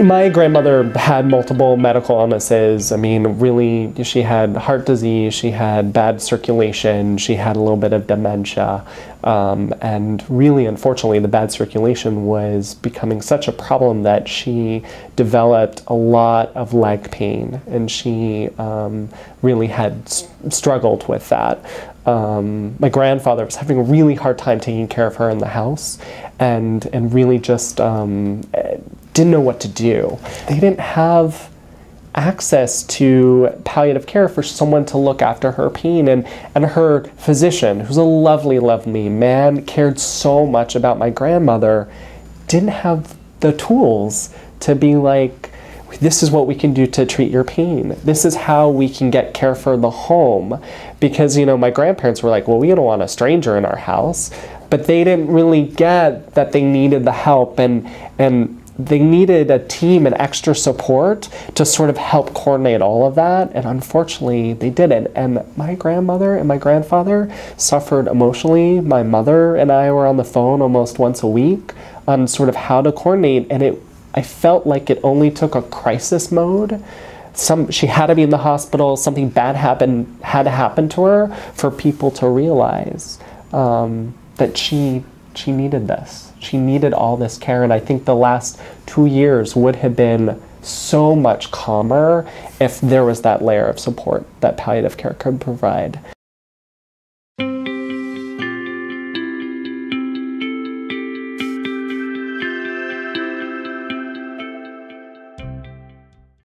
My grandmother had multiple medical illnesses. I mean, really, she had heart disease, she had bad circulation, she had a little bit of dementia, and really, unfortunately, the bad circulation was becoming such a problem that she developed a lot of leg pain, and she really had struggled with that. My grandfather was having a really hard time taking care of her in the house, and really just didn't know what to do. They didn't have access to palliative care for someone to look after her pain, and her physician, who's a lovely, lovely man, cared so much about my grandmother, didn't have the tools to be like, this is what we can do to treat your pain. This is how we can get care for the home. Because, you know, my grandparents were like, well, we don't want a stranger in our house. But they didn't really get that they needed the help, and they needed a team and extra support to sort of help coordinate all of that. And unfortunately, they didn't. And my grandmother and my grandfather suffered emotionally. My mother and I were on the phone almost once a week on sort of how to coordinate. And I felt like it only took a crisis mode. She had to be in the hospital, something bad had to happen to her for people to realize that she needed this. She needed all this care, and I think the last 2 years would have been so much calmer if there was that layer of support that palliative care could provide.